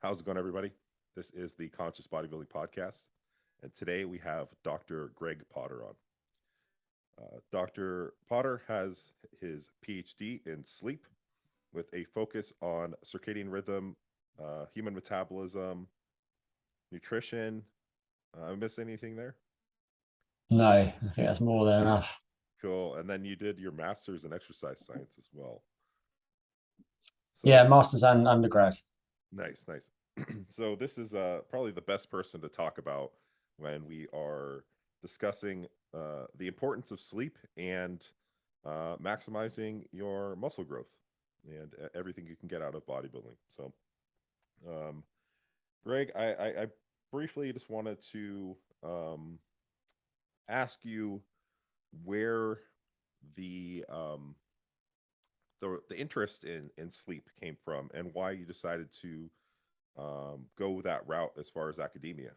How's it going, everybody? This is the Conscious Bodybuilding Podcast, and today we have Dr. Greg Potter on. Dr. Potter has his Ph.D. in sleep with a focus on circadian rhythm, human metabolism, nutrition. I miss anything there? No, I think that's more than enough. Cool. And then you did your master's in exercise science as well. So, Yeah, master's and undergrad. Nice. So this is probably the best person to talk about when we are discussing the importance of sleep and maximizing your muscle growth and everything you can get out of bodybuilding. So, Greg, I briefly just wanted to ask you where the interest in sleep came from and why you decided to go that route as far as academia.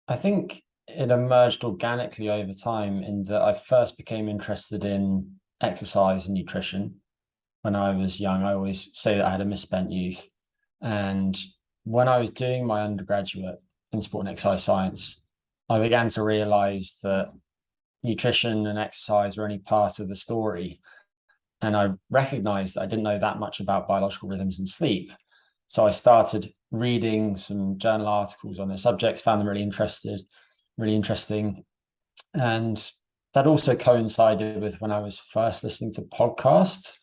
I think it emerged organically over time in that I first became interested in exercise and nutrition when I was young. I always say that I had a misspent youth. And when I was doing my undergraduate in sport and exercise science, I began to realize that nutrition and exercise were only part of the story. And I recognized that I didn't know that much about biological rhythms and sleep. So I started reading some journal articles on the subjects, found them really interesting. And that also coincided with when I was first listening to podcasts.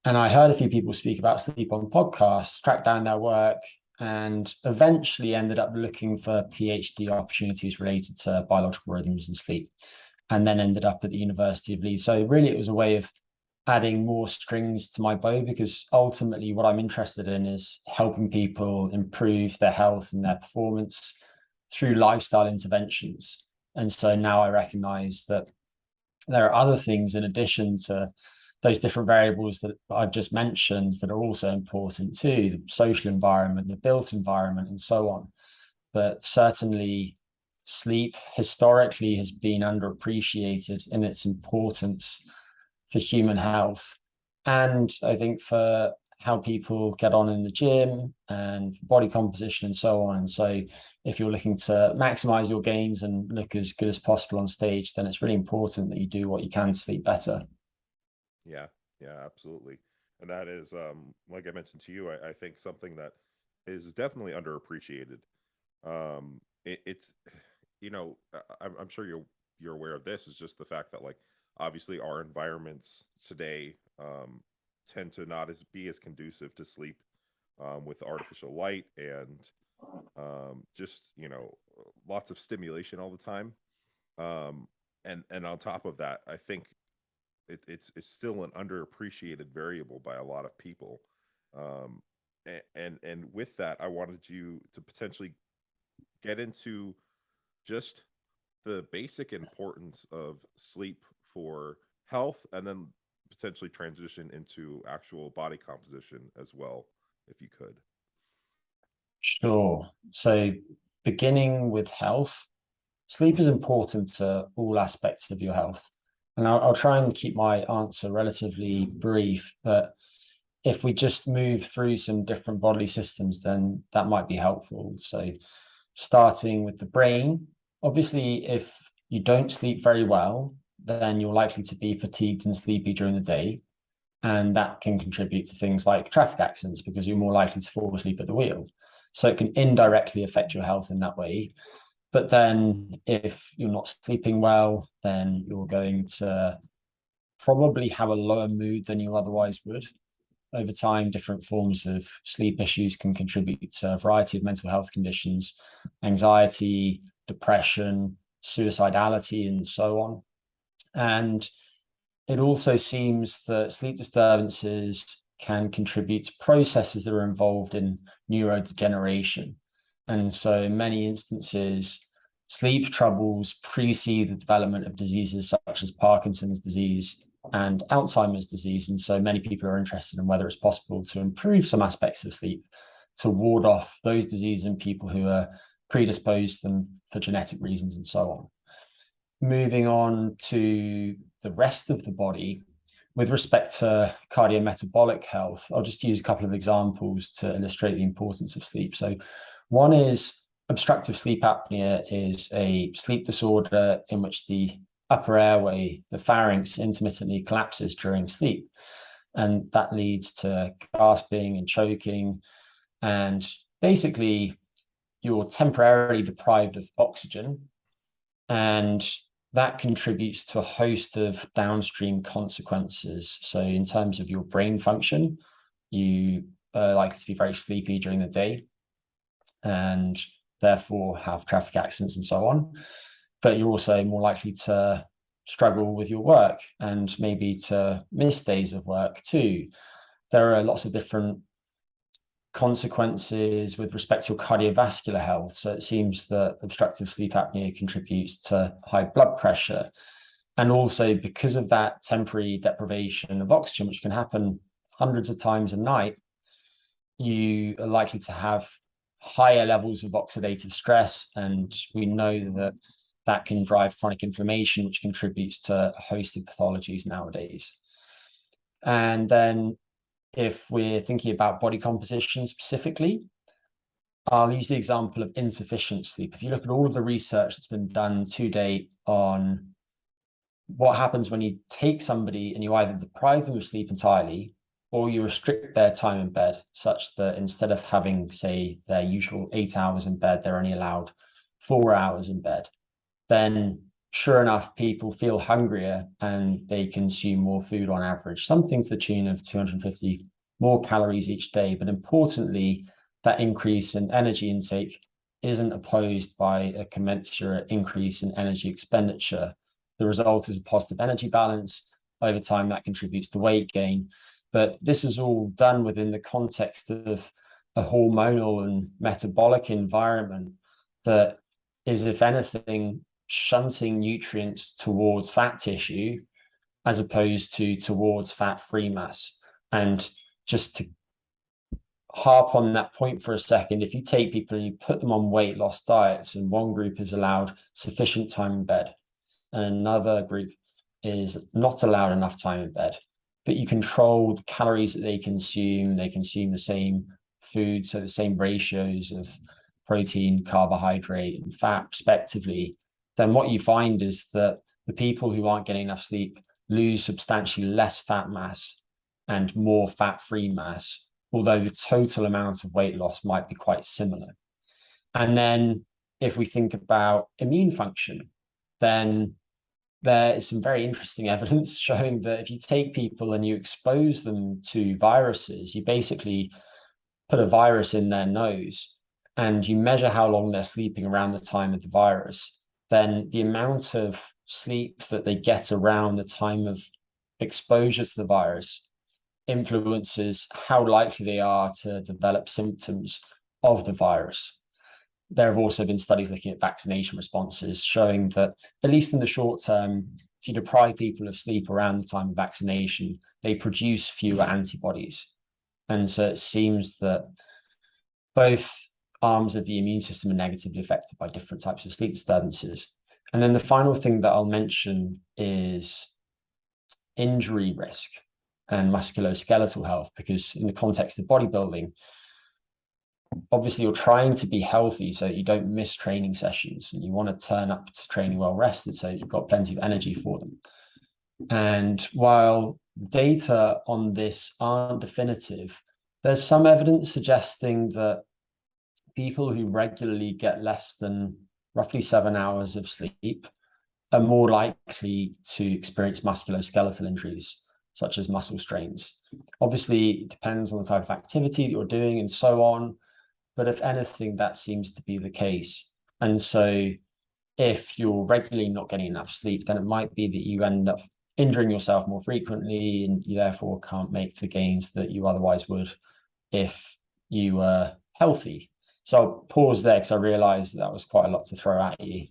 And I heard a few people speak about sleep on podcasts, tracked down their work, and eventually ended up looking for PhD opportunities related to biological rhythms and sleep, and then ended up at the University of Leeds. So really it was a way of adding more strings to my bow, because ultimately what I'm interested in is helping people improve their health and their performance through lifestyle interventions. And so now I recognize that there are other things in addition to those different variables that I've just mentioned that are also important too: the social environment, the built environment, and so on. But certainly sleep historically has been underappreciated in its importance for human health, and I think for how people get on in the gym and body composition and so on. And so if you're looking to maximize your gains and look as good as possible on stage, then it's really important that you do what you can to sleep better. Yeah, absolutely. And that is, like I mentioned to you, I think something that is definitely underappreciated. It's, I'm sure you're aware of this, is just the fact that, like, obviously our environments today tend to not be as conducive to sleep, with artificial light and just lots of stimulation all the time. And on top of that, I think it's still an underappreciated variable by a lot of people. And with that, I wanted you to potentially get into just the basic importance of sleep for health, and then potentially transition into actual body composition as well, if you could. Sure. So beginning with health, sleep is important to all aspects of your health. And I'll try and keep my answer relatively brief, but if we just move through some different bodily systems, then that might be helpful. So starting with the brain, obviously, if you don't sleep very well, then you're likely to be fatigued and sleepy during the day. And that can contribute to things like traffic accidents, because you're more likely to fall asleep at the wheel. So it can indirectly affect your health in that way. But then if you're not sleeping well, then you're going to probably have a lower mood than you otherwise would. Over time, different forms of sleep issues can contribute to a variety of mental health conditions: anxiety, depression, suicidality, and so on. And it also seems that sleep disturbances can contribute to processes that are involved in neurodegeneration. And so in many instances, sleep troubles precede the development of diseases such as Parkinson's disease and Alzheimer's disease. And so many people are interested in whether it's possible to improve some aspects of sleep to ward off those diseases in people who are predisposed to them for genetic reasons and so on. Moving on to the rest of the body, with respect to cardiometabolic health, I'll just use a couple of examples to illustrate the importance of sleep. So one is obstructive sleep apnea is a sleep disorder in which the upper airway, the pharynx, intermittently collapses during sleep. And that leads to gasping and choking. And basically, you're temporarily deprived of oxygen. And that contributes to a host of downstream consequences. So in terms of your brain function, you are likely to be very sleepy during the day and therefore have traffic accidents and so on. But you're also more likely to struggle with your work and maybe to miss days of work too. There are lots of different consequences with respect to your cardiovascular health. So it seems that obstructive sleep apnea contributes to high blood pressure. And also because of that temporary deprivation of oxygen, which can happen hundreds of times a night, you are likely to have higher levels of oxidative stress. And we know that that can drive chronic inflammation, which contributes to a host of pathologies nowadays. And then if we're thinking about body composition specifically, I'll use the example of insufficient sleep. If you look at all of the research that's been done to date on what happens when you take somebody and you either deprive them of sleep entirely or you restrict their time in bed such that instead of having, say, their usual 8 hours in bed, they're only allowed 4 hours in bed, then sure enough, people feel hungrier and they consume more food on average, something to the tune of 250 more calories each day. But importantly, that increase in energy intake isn't opposed by a commensurate increase in energy expenditure. The result is a positive energy balance. Over time, that contributes to weight gain. But this is all done within the context of a hormonal and metabolic environment that is, if anything, shunting nutrients towards fat tissue as opposed to towards fat-free mass. And just to harp on that point for a second, if you take people and you put them on weight loss diets and one group is allowed sufficient time in bed and another group is not allowed enough time in bed, but you control the calories that they consume the same food, so the same ratios of protein, carbohydrate, and fat respectively, then what you find is that the people who aren't getting enough sleep lose substantially less fat mass and more fat-free mass, although the total amount of weight loss might be quite similar. And then if we think about immune function, then there is some very interesting evidence showing that if you take people and you expose them to viruses, you basically put a virus in their nose and you measure how long they're sleeping around the time of the virus, then the amount of sleep that they get around the time of exposure to the virus influences how likely they are to develop symptoms of the virus. There have also been studies looking at vaccination responses showing that, at least in the short term, if you deprive people of sleep around the time of vaccination, they produce fewer antibodies. And so it seems that both arms of the immune system are negatively affected by different types of sleep disturbances. And then the final thing that I'll mention is injury risk and musculoskeletal health, because in the context of bodybuilding, obviously you're trying to be healthy so that you don't miss training sessions and you want to turn up to training well rested so you've got plenty of energy for them. And while data on this aren't definitive, there's some evidence suggesting that people who regularly get less than roughly 7 hours of sleep are more likely to experience musculoskeletal injuries, such as muscle strains. Obviously, it depends on the type of activity that you're doing and so on, but if anything, that seems to be the case. And so if you're regularly not getting enough sleep, then it might be that you end up injuring yourself more frequently and you therefore can't make the gains that you otherwise would if you were healthy. So I'll pause there because I realized that was quite a lot to throw at you.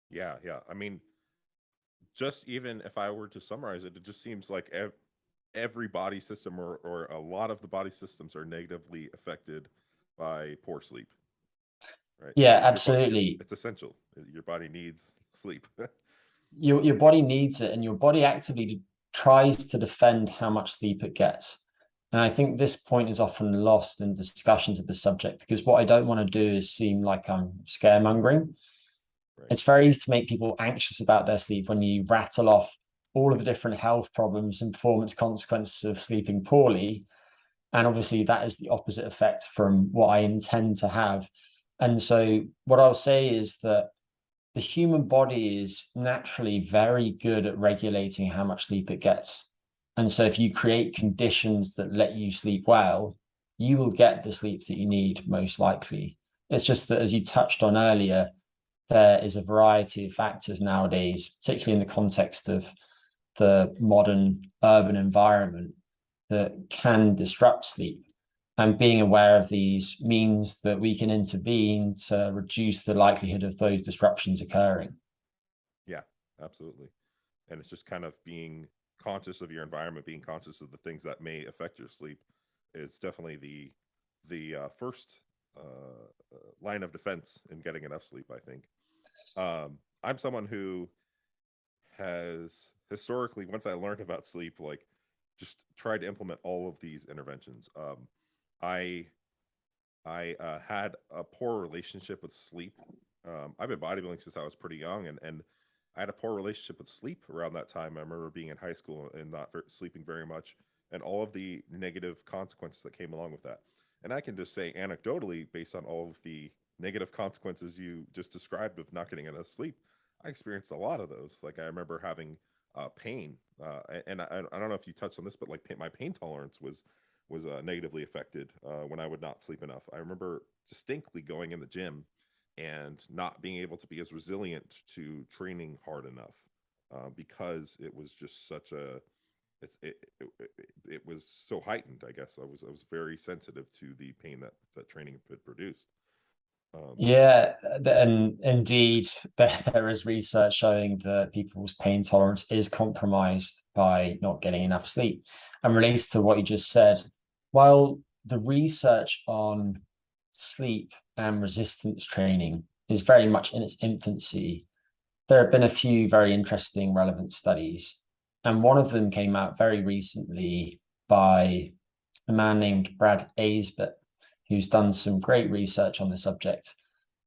Yeah, yeah. I mean, just even if I were to summarize it, it just seems like every body system or a lot of the body systems are negatively affected by poor sleep, right? Yeah, absolutely. It's essential. Your body needs sleep. Your body needs it, and your body actively tries to defend how much sleep it gets. And I think this point is often lost in discussions of the subject, because what I don't want to do is seem like I'm scaremongering. Right. It's very easy to make people anxious about their sleep when you rattle off all of the different health problems and performance consequences of sleeping poorly. And obviously that is the opposite effect from what I intend to have. And so what I'll say is that the human body is naturally very good at regulating how much sleep it gets. And so if you create conditions that let you sleep well, you will get the sleep that you need, most likely. It's just that, as you touched on earlier, there is a variety of factors nowadays, particularly in the context of the modern urban environment, that can disrupt sleep. And being aware of these means that we can intervene to reduce the likelihood of those disruptions occurring. Yeah, absolutely. And it's just kind of being conscious of your environment, being conscious of the things that may affect your sleep is definitely the first line of defense in getting enough sleep, I think. I'm someone who has historically, once I learned about sleep, like just tried to implement all of these interventions. I I had a poor relationship with sleep. I've been bodybuilding since I was pretty young, and I had a poor relationship with sleep around that time. I remember being in high school and not sleeping very much, and all of the negative consequences that came along with that. And I can just say anecdotally, based on all of the negative consequences you just described of not getting enough sleep, I experienced a lot of those. Like I remember having pain, and I don't know if you touched on this, but like my pain tolerance was negatively affected when I would not sleep enough. I remember distinctly going in the gym and not being able to be as resilient to training hard enough because it was just such a it was so heightened. I guess I was very sensitive to the pain that training had produced. Yeah, and indeed, there is research showing that people's pain tolerance is compromised by not getting enough sleep. And relates to what you just said, while the research on sleep and resistance training is very much in its infancy, there have been a few very interesting relevant studies. And one of them came out very recently by a man named Brad Aisbett, who's done some great research on the subject.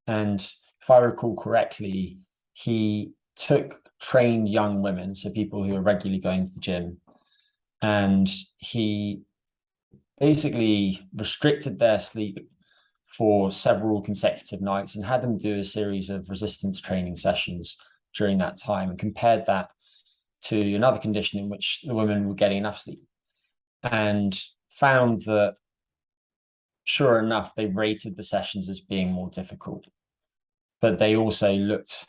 And if I recall correctly, he took trained young women, so people who are regularly going to the gym, and he basically restricted their sleep for several consecutive nights and had them do a series of resistance training sessions during that time, and compared that to another condition in which the women were getting enough sleep, and found that, sure enough, they rated the sessions as being more difficult. But they also looked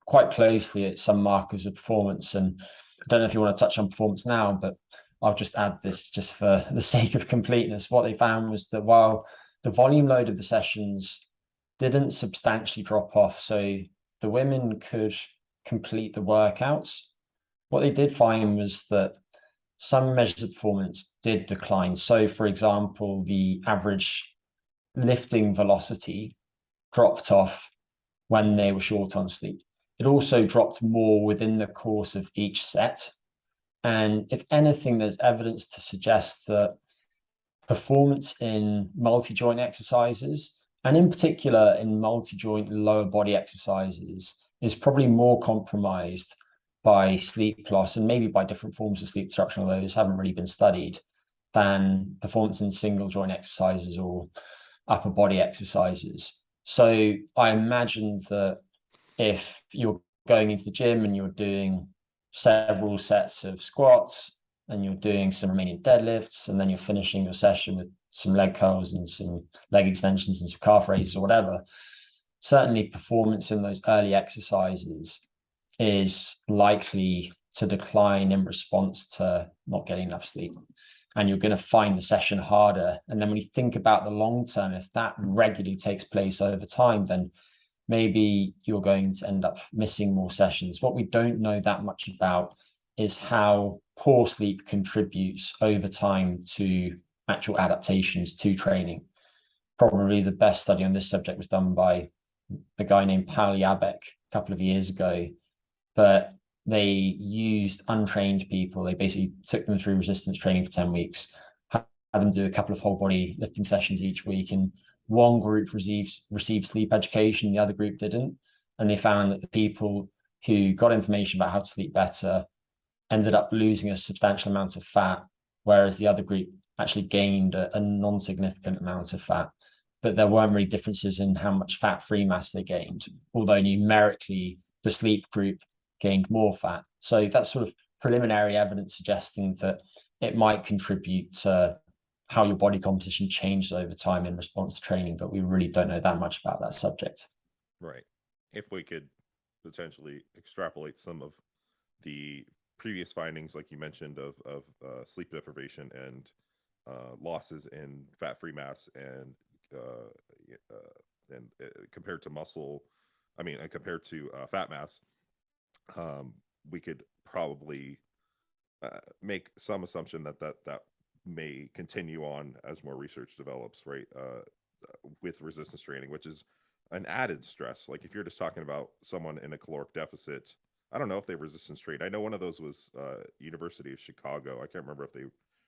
quite closely at some markers of performance. And I don't know if you want to touch on performance now, but I'll just add this just for the sake of completeness. What they found was that while the volume load of the sessions didn't substantially drop off, so the women could complete the workouts, what they did find was that some measures of performance did decline. So, for example, the average lifting velocity dropped off when they were short on sleep. It also dropped more within the course of each set. And if anything, there's evidence to suggest that performance in multi-joint exercises, and in particular in multi-joint lower body exercises, is probably more compromised by sleep loss and maybe by different forms of sleep disruption, although those haven't really been studied, than performance in single joint exercises or upper body exercises. So I imagine that if you're going into the gym and you're doing several sets of squats and you're doing some remaining deadlifts, and then you're finishing your session with some leg curls and some leg extensions and some calf raises or whatever, certainly performance in those early exercises is likely to decline in response to not getting enough sleep. And you're going to find the session harder. And then when you think about the long term, if that regularly takes place over time, then maybe you're going to end up missing more sessions. What we don't know that much about is how poor sleep contributes over time to actual adaptations to training. Probably the best study on this subject was done by a guy named Pal Yabek a couple of years ago. But they used untrained people. They basically took them through resistance training for 10 weeks, had them do a couple of whole body lifting sessions each week. And one group received sleep education, the other group didn't. And they found that the people who got information about how to sleep better ended up losing a substantial amount of fat, whereas the other group actually gained a non-significant amount of fat. But there weren't really differences in how much fat-free mass they gained, although numerically the sleep group gained more fat. So that's sort of preliminary evidence suggesting that it might contribute to how your body composition changes over time in response to training, but we really don't know that much about that subject. Right. If we could potentially extrapolate some of the previous findings, like you mentioned, of sleep deprivation and losses in fat-free mass and compared to muscle, compared to fat mass, we could probably make some assumption that may continue on as more research develops, right? With resistance training, which is an added stress. Like if you're just talking about someone in a caloric deficit, I don't know if they resistance trained. I know one of those was University of Chicago. I can't remember if they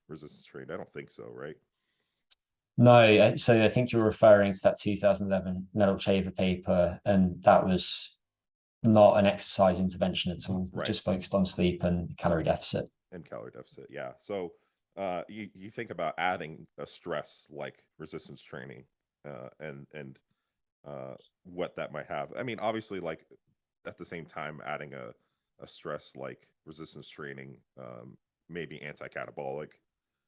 resistance trained. I don't think so, right? No, so I think you're referring to that 2011 Untitled Chapter paper, and that was not an exercise intervention at all. Right. Just focused on sleep and calorie deficit. And calorie deficit, yeah. So you think about adding a stress like resistance training and what that might have. I mean, obviously, like at the same time, adding a stress like resistance training may be anti-catabolic,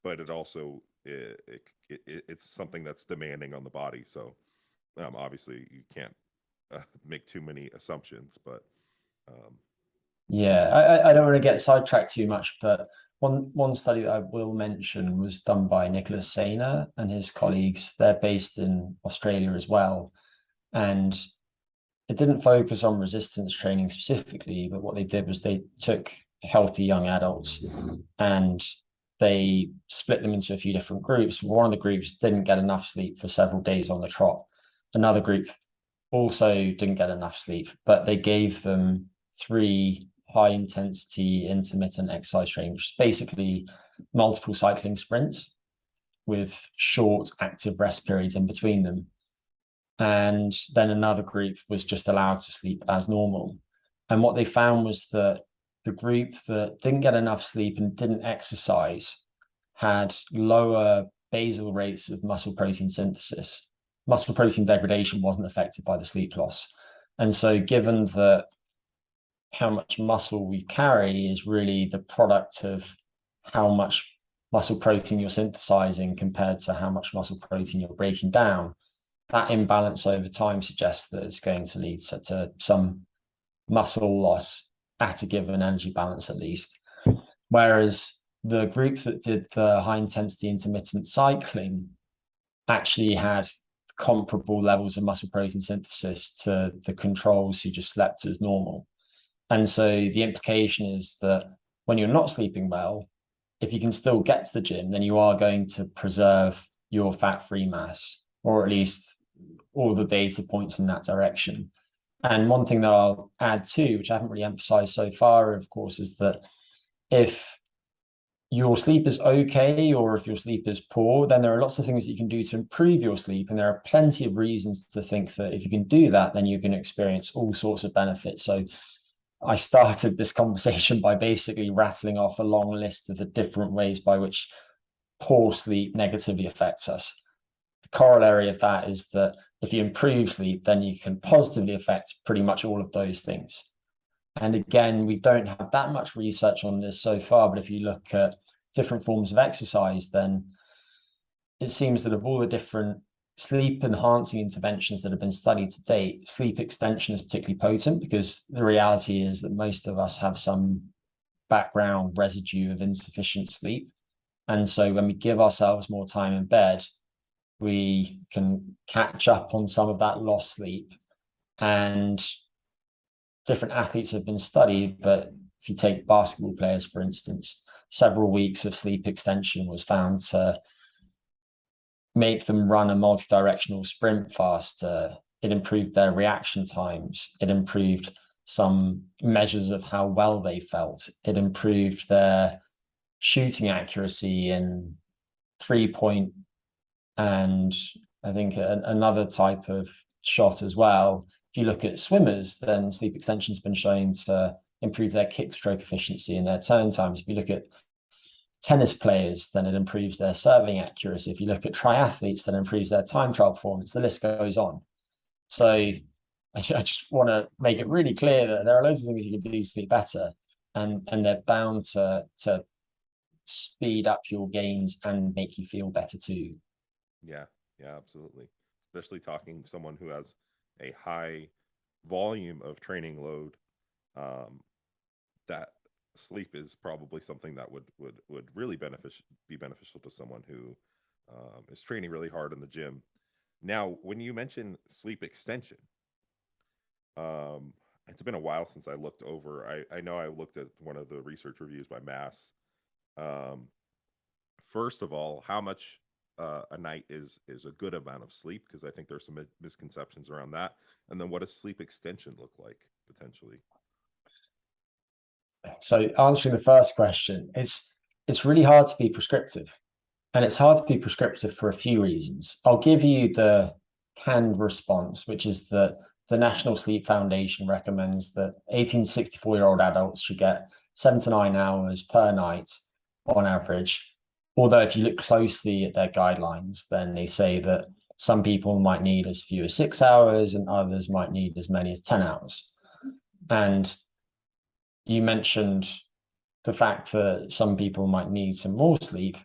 but it also it's something that's demanding on the body. So obviously, you can't make too many assumptions, but yeah, I don't want to get sidetracked too much, but one study that I will mention was done by Nicholas Sainer and his colleagues. They're based in Australia as well, and it didn't focus on resistance training specifically, but what they did was they took healthy young adults and they split them into a few different groups. One of the groups didn't get enough sleep for several days on the trot. Another group also didn't get enough sleep, but they gave them 3 high intensity intermittent exercise training, which is basically multiple cycling sprints with short active rest periods in between them. And then another group was just allowed to sleep as normal. And what they found was that the group that didn't get enough sleep and didn't exercise had lower basal rates of muscle protein synthesis. Muscle protein degradation wasn't affected by the sleep loss. And so given that how much muscle we carry is really the product of how much muscle protein you're synthesizing compared to how much muscle protein you're breaking down, that imbalance over time suggests that it's going to lead to some muscle loss at a given energy balance at least. Whereas the group that did the high intensity intermittent cycling actually had comparable levels of muscle protein synthesis to the controls who just slept as normal. And so the implication is that when you're not sleeping well, if you can still get to the gym, then you are going to preserve your fat-free mass, or at least all the data points in that direction. And one thing that I'll add too, which I haven't really emphasized so far, of course, is that if your sleep is okay, or if your sleep is poor, then there are lots of things that you can do to improve your sleep. And there are plenty of reasons to think that if you can do that, then you're going to experience all sorts of benefits. So I started this conversation by basically rattling off a long list of the different ways by which poor sleep negatively affects us. The corollary of that is that if you improve sleep, then you can positively affect pretty much all of those things. And again, we don't have that much research on this so far, but if you look at different forms of exercise, then it seems that of all the different sleep enhancing interventions that have been studied to date, sleep extension is particularly potent, because the reality is that most of us have some background residue of insufficient sleep. And so when we give ourselves more time in bed, we can catch up on some of that lost sleep. And different athletes have been studied, but if you take basketball players, for instance, several weeks of sleep extension was found to make them run a multi-directional sprint faster. It improved their reaction times. It improved some measures of how well they felt. It improved their shooting accuracy in 3-point, and I think another type of shot as well. If you look at swimmers, then sleep extension has been shown to improve their kick stroke efficiency and their turn times. If you look at tennis players, then it improves their serving accuracy. If you look at triathletes, then it improves their time trial performance. The list goes on. So I just want to make it really clear that there are loads of things you can do to sleep better, and they're bound to speed up your gains and make you feel better too. Yeah, absolutely. Especially talking to someone who has a high volume of training load, that sleep is probably something that would really be beneficial to someone who is training really hard in the gym. Now, when you mention sleep extension, it's been a while since I looked over. I know I looked at one of the research reviews by Mass. First of all, how much a night is a good amount of sleep? Because I think there's some misconceptions around that. And then what does sleep extension look like potentially? So answering the first question, it's really hard to be prescriptive. And it's hard to be prescriptive for a few reasons. I'll give you the canned response, which is that the National Sleep Foundation recommends that 18 to 64-year-old adults should get 7 to 9 hours per night on average. Although if you look closely at their guidelines, then they say that some people might need as few as 6 hours and others might need as many as 10 hours. And you mentioned the fact that some people might need some more sleep.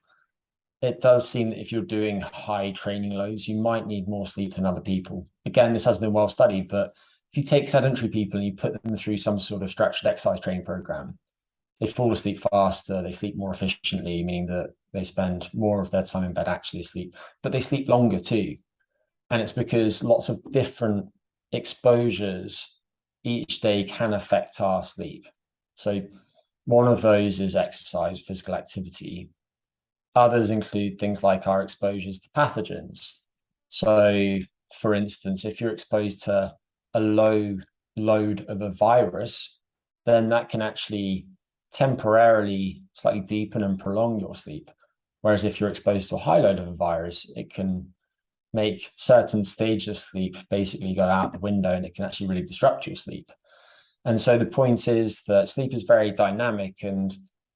It does seem that if you're doing high training loads, you might need more sleep than other people. Again, this has been well studied, but if you take sedentary people and you put them through some sort of structured exercise training program, they fall asleep faster, they sleep more efficiently, meaning that they spend more of their time in bed actually asleep, but they sleep longer too. And it's because lots of different exposures each day can affect our sleep. So one of those is exercise, physical activity. Others include things like our exposures to pathogens. So, for instance, if you're exposed to a low load of a virus, then that can actually temporarily slightly deepen and prolong your sleep. Whereas if you're exposed to a high load of a virus, it can make certain stages of sleep basically go out the window, and it can actually really disrupt your sleep. And so the point is that sleep is very dynamic, and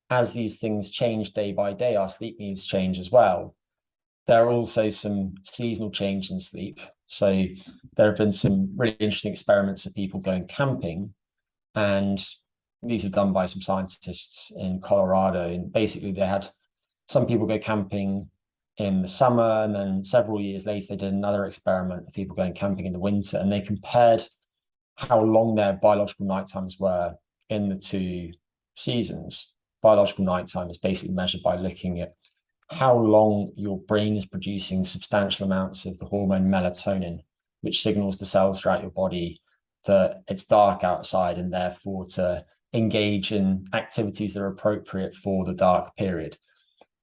as these things change day by day, our sleep needs change as well. There are also some seasonal change in sleep. So there have been some really interesting experiments of people going camping, and these were done by some scientists in Colorado. And basically they had some people go camping in the summer, and then several years later, they did another experiment of people going camping in the winter, and they compared how long their biological night times were in the two seasons. Biological nighttime is basically measured by looking at how long your brain is producing substantial amounts of the hormone melatonin, which signals the cells throughout your body that it's dark outside, and therefore to engage in activities that are appropriate for the dark period.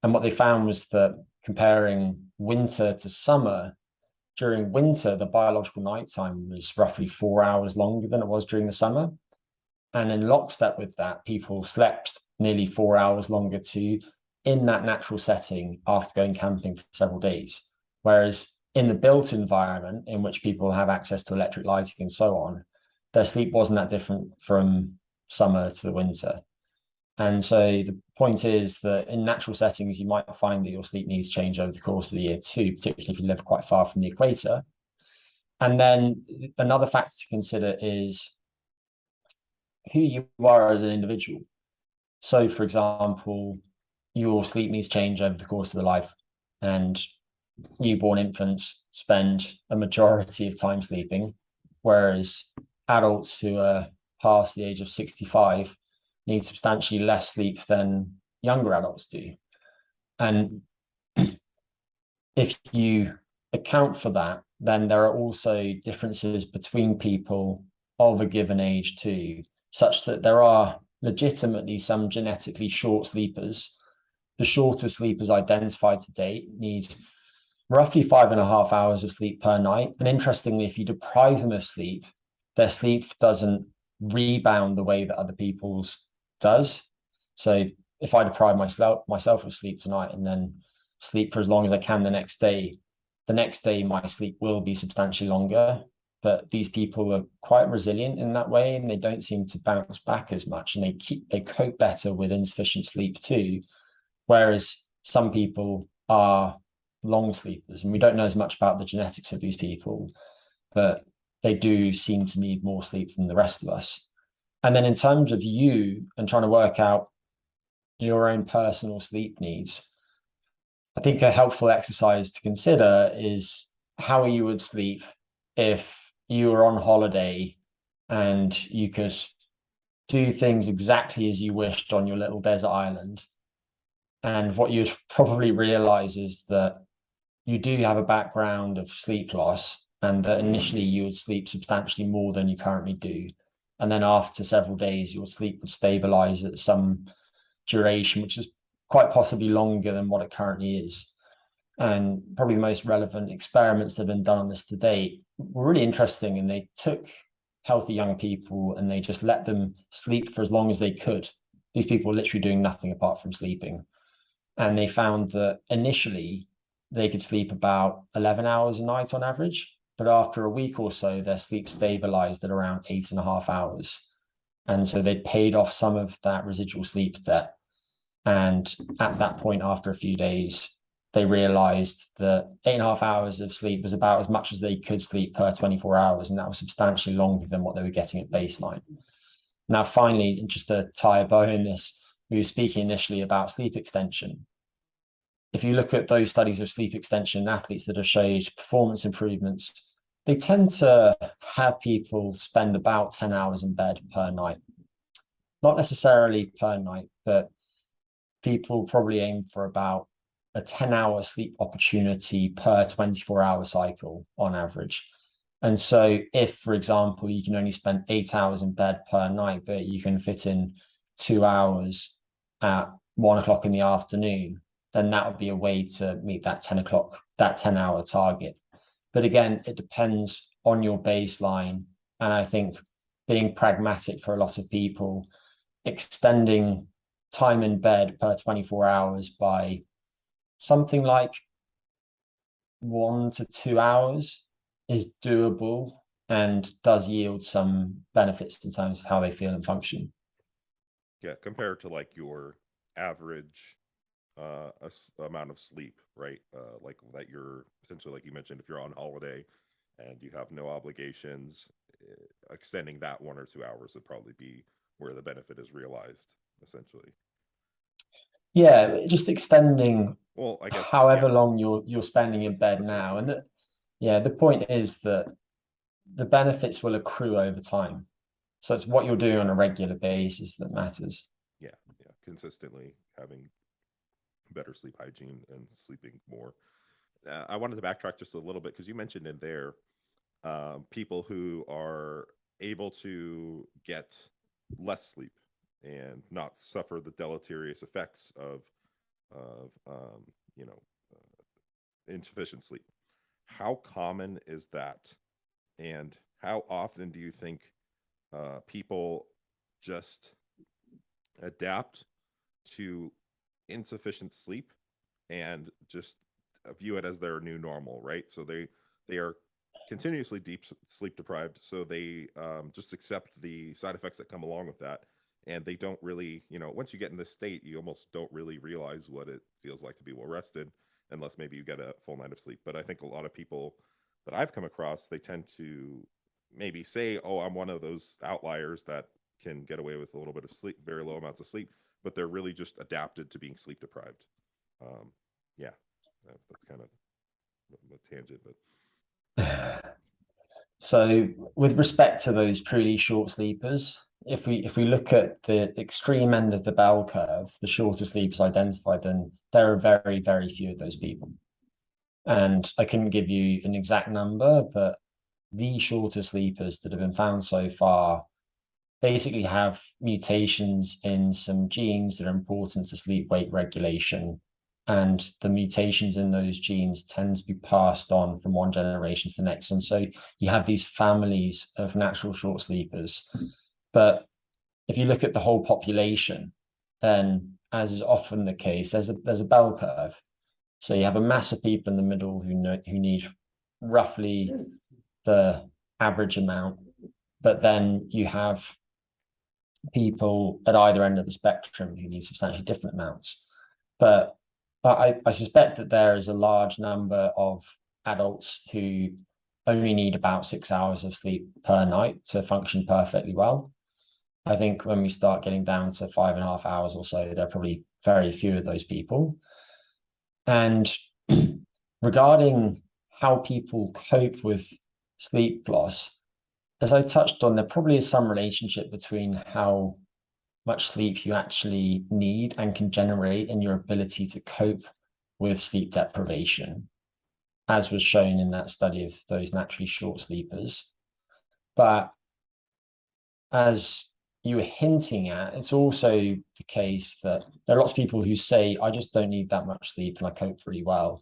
And what they found was that comparing winter to summer, during winter, the biological nighttime was roughly 4 hours longer than it was during the summer. And in lockstep with that, people slept nearly 4 hours longer too in that natural setting after going camping for several days. Whereas in the built environment in which people have access to electric lighting and so on, their sleep wasn't that different from summer to the winter. And so the point is that in natural settings, you might find that your sleep needs change over the course of the year too, particularly if you live quite far from the equator. And then another factor to consider is who you are as an individual. So, for example, your sleep needs change over the course of the life, and newborn infants spend a majority of time sleeping, whereas adults who are past the age of 65 need substantially less sleep than younger adults do. And if you account for that, then there are also differences between people of a given age too, such that there are legitimately some genetically short sleepers. The shortest sleepers identified to date need roughly 5.5 hours of sleep per night. And interestingly, if you deprive them of sleep, their sleep doesn't rebound the way that other people's does. So if I deprive myself of sleep tonight and then sleep for as long as I can the next day my sleep will be substantially longer. But these people are quite resilient in that way, and they don't seem to bounce back as much, and they cope better with insufficient sleep too. Whereas some people are long sleepers, and we don't know as much about the genetics of these people, but they do seem to need more sleep than the rest of us. And then in terms of you and trying to work out your own personal sleep needs, I think a helpful exercise to consider is how you would sleep if you were on holiday and you could do things exactly as you wished on your little desert island. And what you'd probably realize is that you do have a background of sleep loss, and that initially you would sleep substantially more than you currently do. And then after several days, your sleep would stabilize at some duration, which is quite possibly longer than what it currently is. And probably the most relevant experiments that have been done on this to date were really interesting. And they took healthy young people and they just let them sleep for as long as they could. These people were literally doing nothing apart from sleeping. And they found that initially they could sleep about 11 hours a night on average. But after a week or so, their sleep stabilized at around 8.5 hours. And so they paid off some of that residual sleep debt. And at that point, after a few days, they realized that 8.5 hours of sleep was about as much as they could sleep per 24 hours. And that was substantially longer than what they were getting at baseline. Now, finally, just to tie a bow in this, we were speaking initially about sleep extension. If you look at those studies of sleep extension in athletes that have showed performance improvements, they tend to have people spend about 10 hours in bed per night. Not necessarily per night, but people probably aim for about a 10-hour sleep opportunity per 24-hour cycle on average. And so if, for example, you can only spend 8 hours in bed per night, but you can fit in 2 hours at 1 o'clock in the afternoon, then that would be a way to meet that 10-hour target. But again, it depends on your baseline. And I think being pragmatic for a lot of people, extending time in bed per 24 hours by something like 1 to 2 hours is doable and does yield some benefits in terms of how they feel and function. Yeah, compared to like your average amount of sleep, right? Like that you're essentially, like you mentioned, if you're on holiday and you have no obligations, extending that 1 or 2 hours would probably be where the benefit is realized, essentially. Yeah, just extending Well, I guess, however yeah, long you're spending in bed that's what now. you And mean. the point is that the benefits will accrue over time. So it's what you're doing on a regular basis that matters. Yeah, yeah, consistently having better sleep hygiene and sleeping more. I wanted to backtrack just a little bit because you mentioned in there people who are able to get less sleep and not suffer the deleterious effects of you know insufficient sleep. How common is that, and how often do you think people just adapt to insufficient sleep and just view it as their new normal, right? So they are continuously deep sleep deprived, so they just accept the side effects that come along with that, and they don't really, once you get in this state, you almost don't really realize what it feels like to be well rested, unless maybe you get a full night of sleep. But I think a lot of people that I've come across, they tend to maybe say, "Oh, I'm one of those outliers that can get away with a little bit of sleep, very low amounts of sleep," but they're really just adapted to being sleep deprived. Yeah, that's kind of a tangent, but So with respect to those truly short sleepers, if we look at the extreme end of the bell curve, the shorter sleepers identified, then there are very, very few of those people. And I couldn't give you an exact number, but the shorter sleepers that have been found so far basically have mutations in some genes that are important to sleep wake regulation. And the mutations in those genes tend to be passed on from one generation to the next. And so you have these families of natural short sleepers. But if you look at the whole population, then, as is often the case, there's a bell curve. So you have a mass of people in the middle who need roughly the average amount, but then you have people at either end of the spectrum who need substantially different amounts. But I suspect that there is a large number of adults who only need about 6 hours of sleep per night to function perfectly well. I think when we start getting down to 5.5 hours or so, there are probably very few of those people. And regarding how people cope with sleep loss, as I touched on, there probably is some relationship between how much sleep you actually need and can generate and your ability to cope with sleep deprivation, as was shown in that study of those naturally short sleepers. But as you were hinting at, it's also the case that there are lots of people who say, I just don't need that much sleep and I cope really well.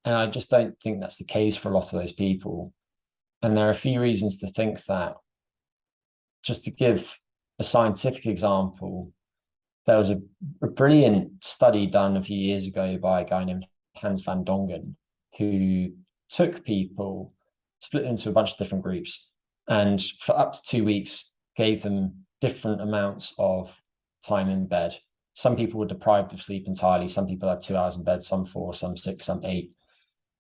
And I just don't think that's the case for a lot of those people. And there are a few reasons to think that. Just to give a scientific example, there was a brilliant study done a few years ago by a guy named Hans van Dongen, who took people, split them into a bunch of different groups, and for up to 2 weeks, gave them different amounts of time in bed. Some people were deprived of sleep entirely. Some people had 2 hours in bed, some 4, some 6, some 8.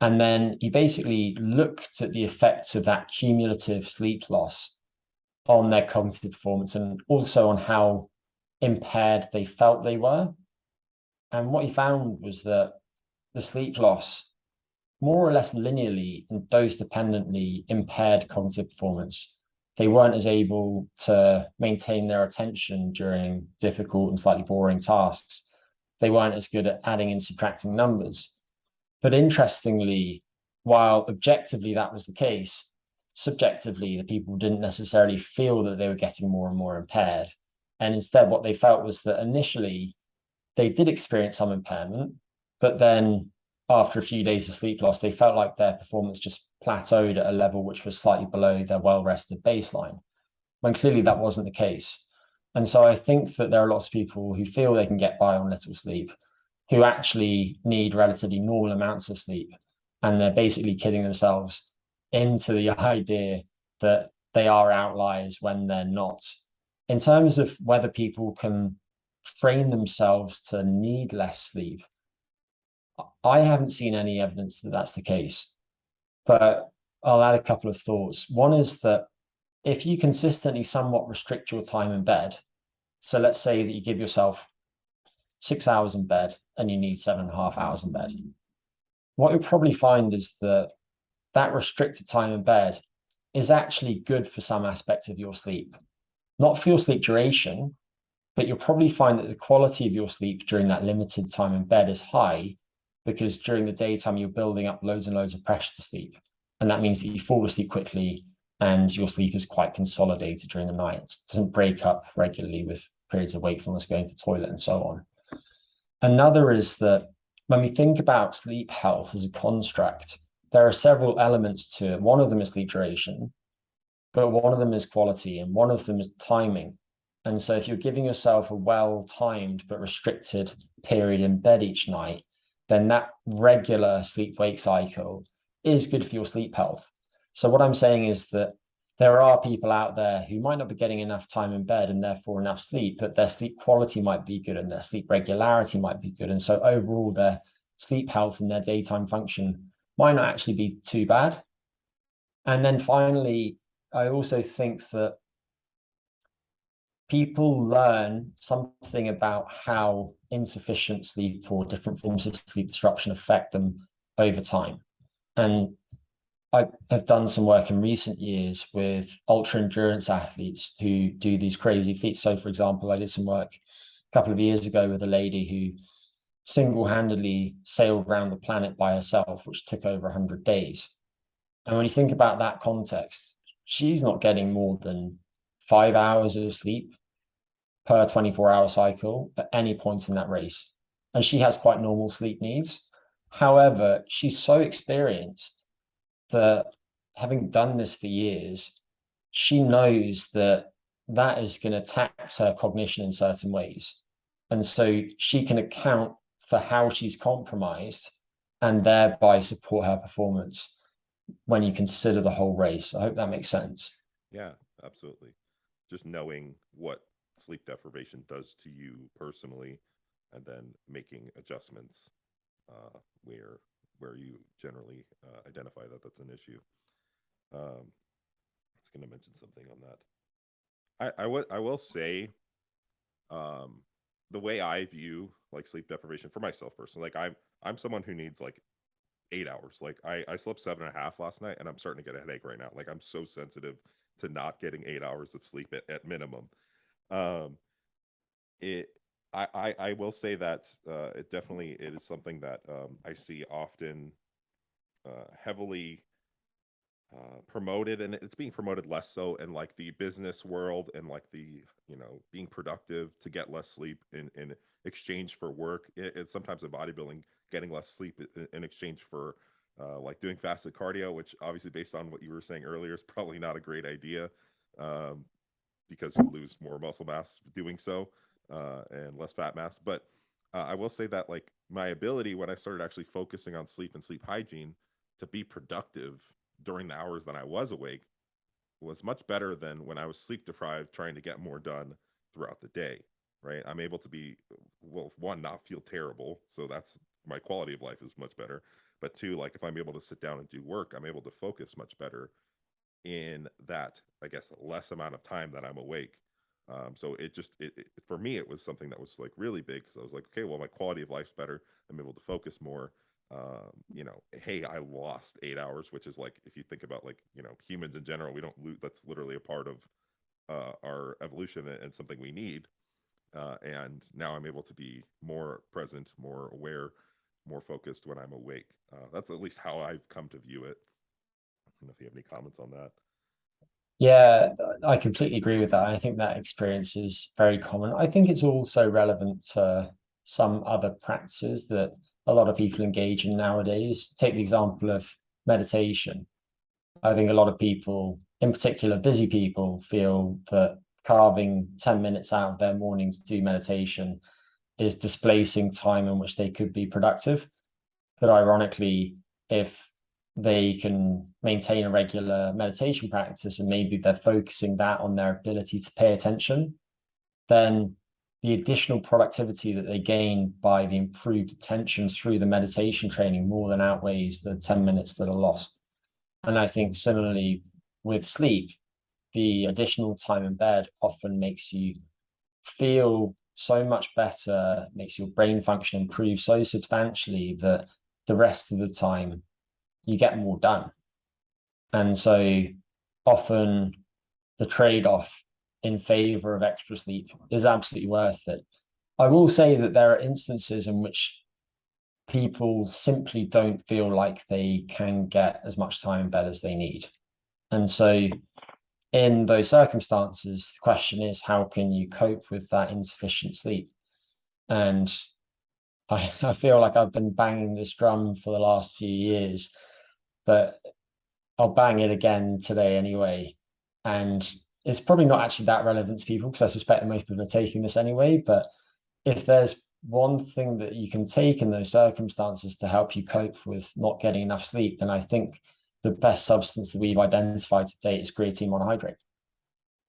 And then he basically looked at the effects of that cumulative sleep loss on their cognitive performance and also on how impaired they felt they were. And what he found was that the sleep loss more or less linearly and dose dependently impaired cognitive performance. They weren't as able to maintain their attention during difficult and slightly boring tasks. They weren't as good at adding and subtracting numbers. But interestingly, while objectively that was the case, subjectively, the people didn't necessarily feel that they were getting more and more impaired. And instead, what they felt was that initially they did experience some impairment, but then after a few days of sleep loss, they felt like their performance just plateaued at a level which was slightly below their well-rested baseline, when clearly that wasn't the case. And so I think that there are lots of people who feel they can get by on little sleep, who actually need relatively normal amounts of sleep. And they're basically kidding themselves into the idea that they are outliers when they're not. In terms of whether people can train themselves to need less sleep, I haven't seen any evidence that that's the case. But I'll add a couple of thoughts. One is that if you consistently somewhat restrict your time in bed, so let's say that you give yourself 6 hours in bed and you need 7.5 hours in bed, what you'll probably find is that that restricted time in bed is actually good for some aspects of your sleep. Not for your sleep duration, but you'll probably find that the quality of your sleep during that limited time in bed is high, because during the daytime, you're building up loads and loads of pressure to sleep. And that means that you fall asleep quickly and your sleep is quite consolidated during the night. It doesn't break up regularly with periods of wakefulness, going to the toilet and so on. Another is that when we think about sleep health as a construct, there are several elements to it. One of them is sleep duration, but one of them is quality, and one of them is timing. And so if you're giving yourself a well-timed but restricted period in bed each night, then that regular sleep-wake cycle is good for your sleep health. So what I'm saying is that there are people out there who might not be getting enough time in bed and therefore enough sleep, but their sleep quality might be good and their sleep regularity might be good. And so overall, their sleep health and their daytime function might not actually be too bad. And then finally, I also think that people learn something about how insufficient sleep or different forms of sleep disruption affect them over time. And I have done some work in recent years with ultra endurance athletes who do these crazy feats. So, for example, I did some work a couple of years ago with a lady who single-handedly sailed around the planet by herself, which took over 100 days. And when you think about that context, she's not getting more than 5 hours of sleep per 24-hour cycle at any point in that race. And she has quite normal sleep needs. However, she's so experienced that, having done this for years, she knows that that is going to tax her cognition in certain ways. And so she can account for how she's compromised and thereby support her performance when you consider the whole race. I hope that makes sense. Yeah, absolutely. Just knowing what sleep deprivation does to you personally, and then making adjustments where you generally identify that that's an issue. I was going to mention something on that. I will say, um, the way I view like sleep deprivation for myself personally, like I'm someone who needs like 8 hours. Like I slept 7.5 last night, and I'm starting to get a headache right now. Like I'm so sensitive to not getting 8 hours of sleep at minimum. Um, it I will say that it definitely it is something that I see often heavily promoted, and it's being promoted less so in like the business world and like the being productive to get less sleep in exchange for work. It's sometimes in bodybuilding getting less sleep in exchange for like doing fasted cardio, which obviously based on what you were saying earlier is probably not a great idea, um, because you lose more muscle mass doing so, and less fat mass. But I will say that like my ability when I started actually focusing on sleep and sleep hygiene to be productive during the hours that I was awake was much better than when I was sleep deprived trying to get more done throughout the day. Right. I'm able to be, well, one, not feel terrible. So that's my quality of life is much better. But two, like if I'm able to sit down and do work, I'm able to focus much better in that, I guess, less amount of time that I'm awake. So it for me, it was something that was like really big because I was like, okay, well, my quality of life's better. I'm able to focus more. Hey, I lost 8 hours, which is like, if you think about like, humans in general, we don't lose. That's literally a part of our evolution and something we need. And now I'm able to be more present, more aware, more focused when I'm awake. That's at least how I've come to view it. I don't know if you have any comments on that. Yeah, I completely agree with that. I think that experience is very common. I think it's also relevant to some other practices that a lot of people engage in nowadays. Take the example of meditation. I think a lot of people, in particular busy people, feel that carving 10 minutes out of their morning to do meditation is displacing time in which they could be productive. But ironically, if they can maintain a regular meditation practice and maybe they're focusing that on their ability to pay attention, then the additional productivity that they gain by the improved attention through the meditation training more than outweighs the 10 minutes that are lost. And I think similarly with sleep, the additional time in bed often makes you feel so much better, makes your brain function improve so substantially that the rest of the time you get more done. And so often the trade-off in favor of extra sleep is absolutely worth it. I will say that there are instances in which people simply don't feel like they can get as much time in bed as they need. And so in those circumstances, the question is, how can you cope with that insufficient sleep? And I feel like I've been banging this drum for the last few years, but I'll bang it again today anyway. And it's probably not actually that relevant to people because I suspect that most people are taking this anyway. But if there's one thing that you can take in those circumstances to help you cope with not getting enough sleep, then I think the best substance that we've identified to date is creatine monohydrate.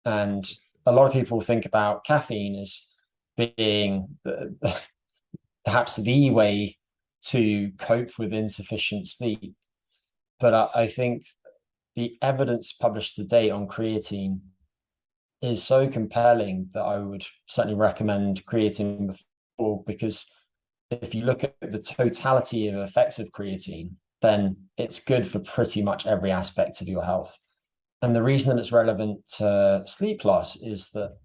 And a lot of people think about caffeine as being perhaps the way to cope with insufficient sleep. But I think the evidence published to date on creatine is so compelling that I would certainly recommend creatine before, because if you look at the totality of effects of creatine, then it's good for pretty much every aspect of your health. And the reason that it's relevant to sleep loss is that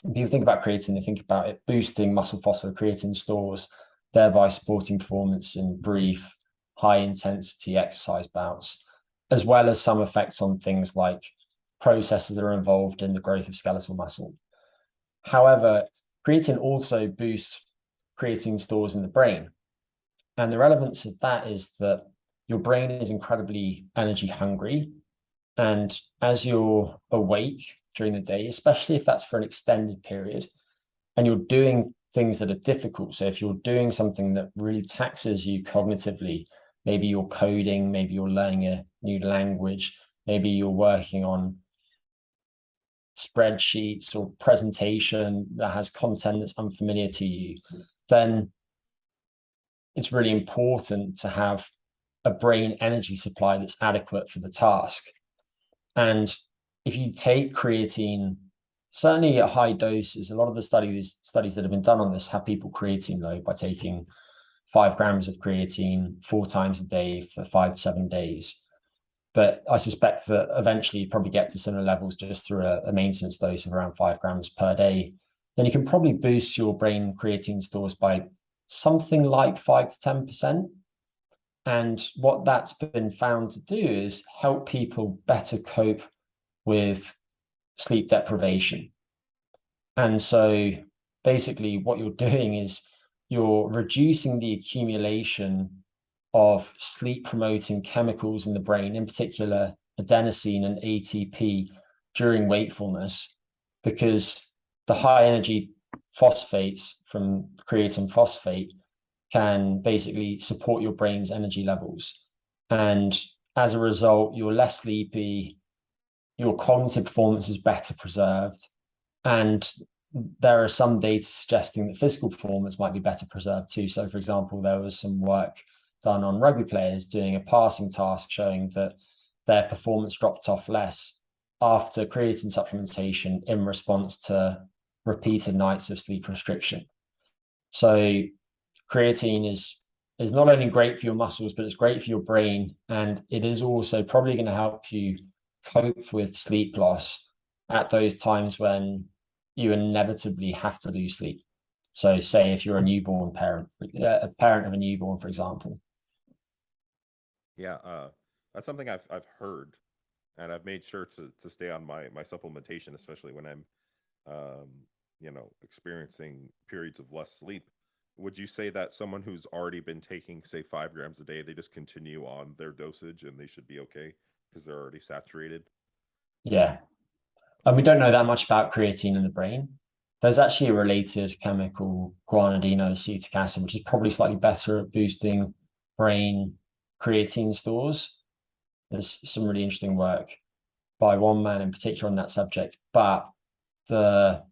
when people think about creatine, they think about it boosting muscle phosphocreatine stores, thereby supporting performance in brief, high intensity exercise bouts, as well as some effects on things like processes that are involved in the growth of skeletal muscle. However, creatine also boosts creatine stores in the brain. And the relevance of that is that your brain is incredibly energy hungry. And as you're awake during the day, especially if that's for an extended period, and you're doing things that are difficult. So if you're doing something that really taxes you cognitively, maybe you're coding, maybe you're learning a new language, maybe you're working on spreadsheets or presentation that has content that's unfamiliar to you, then it's really important to have a brain energy supply that's adequate for the task. And if you take creatine, certainly at high doses, a lot of the studies that have been done on this have people creatine load by taking 5 grams of creatine 4 times a day for 5 to 7 days. But I suspect that eventually you probably get to similar levels just through a maintenance dose of around 5 grams per day. Then you can probably boost your brain creatine stores by something like 5 to 10%. And what that's been found to do is help people better cope with sleep deprivation. And so basically what you're doing is you're reducing the accumulation of sleep promoting chemicals in the brain, in particular adenosine and ATP during wakefulness, because the high energy phosphates from creatine phosphate can basically support your brain's energy levels. And as a result, you're less sleepy, your cognitive performance is better preserved. And there are some data suggesting that physical performance might be better preserved too. So, for example, there was some work done on rugby players doing a passing task showing that their performance dropped off less after creatine supplementation in response to repeated nights of sleep restriction. So creatine is not only great for your muscles, but it's great for your brain. And it is also probably going to help you cope with sleep loss at those times when you inevitably have to lose sleep. So say if you're a newborn parent, a parent of a newborn, for example. Yeah, that's something I've heard, and I've made sure to stay on my supplementation, especially when I'm, um, experiencing periods of less sleep. Would you say that someone who's already been taking, say, 5 grams a day, they just continue on their dosage and they should be okay because they're already saturated? Yeah. And we Okay. don't know that much about creatine in the brain. There's actually a related chemical, guanidinoacetic acid, which is probably slightly better at boosting brain creatine stores. There's some really interesting work by one man in particular on that subject, but the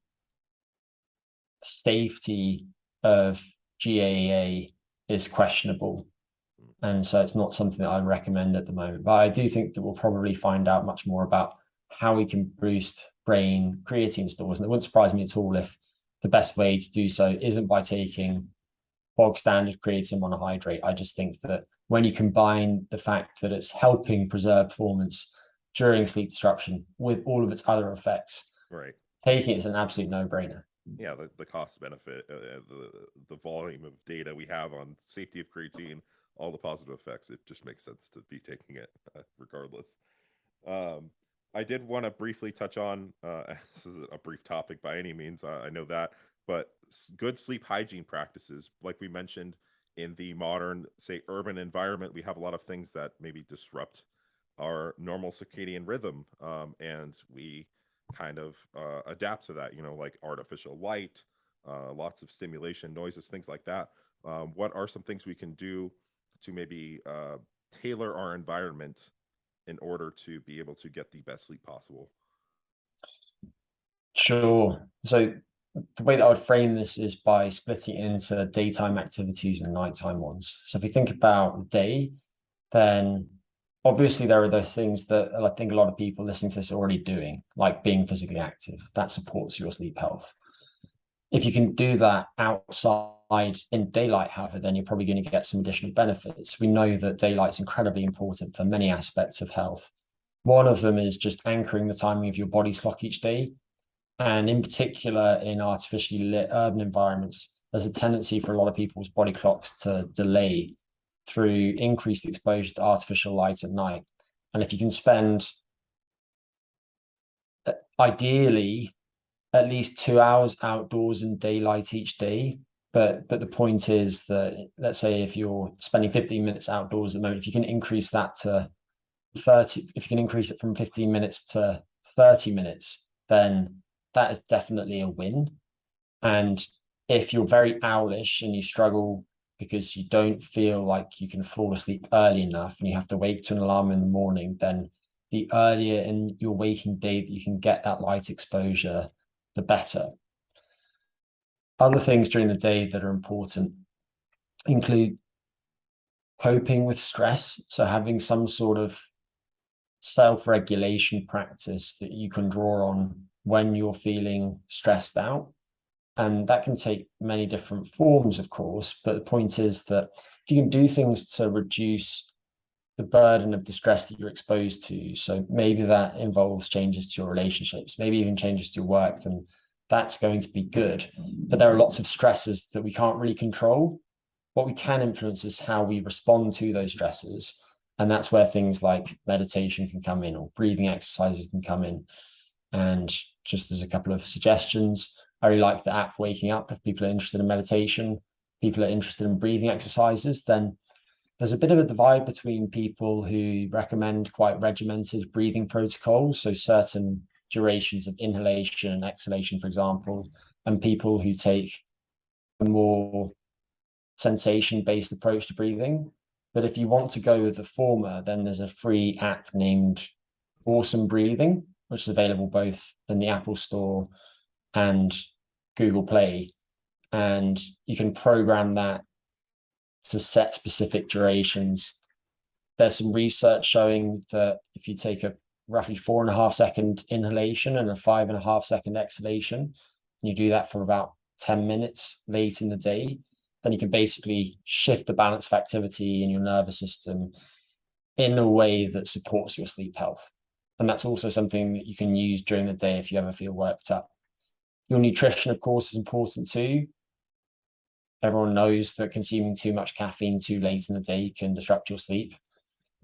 safety of GAA is questionable. And so it's not something that I'd recommend at the moment. But I do think that we'll probably find out much more about how we can boost brain creatine stores. And it wouldn't surprise me at all if the best way to do so isn't by taking bog standard creatine monohydrate. I just think that when you combine the fact that it's helping preserve performance during sleep disruption with all of its other effects, Right. taking it is an absolute no-brainer. Yeah, the cost benefit, the volume of data we have on safety of creatine, all the positive effects, it just makes sense to be taking it regardless. Um, I did want to briefly touch on this is a brief topic by any means, I know that, but good sleep hygiene practices, like we mentioned, in the modern, say, urban environment, we have a lot of things that maybe disrupt our normal circadian rhythm, and we kind of adapt to that, like artificial light, lots of stimulation, noises, things like that. What are some things we can do to maybe tailor our environment in order to be able to get the best sleep possible? Sure. So the way that I would frame this is by splitting it into daytime activities and nighttime ones. So if you think about day, then obviously there are those things that I think a lot of people listening to this are already doing, like being physically active. That supports your sleep health. If you can do that outside in daylight, however, then you're probably going to get some additional benefits. We know that daylight's incredibly important for many aspects of health. One of them is just anchoring the timing of your body's clock each day. And in particular, in artificially lit urban environments, there's a tendency for a lot of people's body clocks to delay through increased exposure to artificial light at night. And if you can spend, ideally, at least 2 hours outdoors in daylight each day, but the point is that, let's say if you're spending 15 minutes outdoors at the moment, if you can increase that to 30, if you can increase it from 15 minutes to 30 minutes, then that is definitely a win. And if you're very owlish and you struggle because you don't feel like you can fall asleep early enough and you have to wake to an alarm in the morning, then the earlier in your waking day that you can get that light exposure, the better. Other things during the day that are important include coping with stress. So having some sort of self-regulation practice that you can draw on when you're feeling stressed out. And that can take many different forms, of course, but the point is that if you can do things to reduce the burden of the stress that you're exposed to, so maybe that involves changes to your relationships, maybe even changes to your work, then that's going to be good. But there are lots of stresses that we can't really control. What we can influence is how we respond to those stresses. And that's where things like meditation can come in, or breathing exercises can come in. And just as a couple of suggestions, I really like the app Waking Up. If people are interested in meditation, people are interested in breathing exercises, then there's a bit of a divide between people who recommend quite regimented breathing protocols, so certain durations of inhalation and exhalation, for example, and people who take a more sensation-based approach to breathing. But if you want to go with the former, then there's a free app named Awesome Breathing, which is available both in the Apple Store and Google Play. And you can program that to set specific durations. There's some research showing that if you take a roughly 4.5 second inhalation and a 5.5 second exhalation, and you do that for about 10 minutes late in the day, then you can basically shift the balance of activity in your nervous system in a way that supports your sleep health. And that's also something that you can use during the day if you ever feel worked up. Your nutrition, of course, is important too. Everyone knows that consuming too much caffeine too late in the day can disrupt your sleep.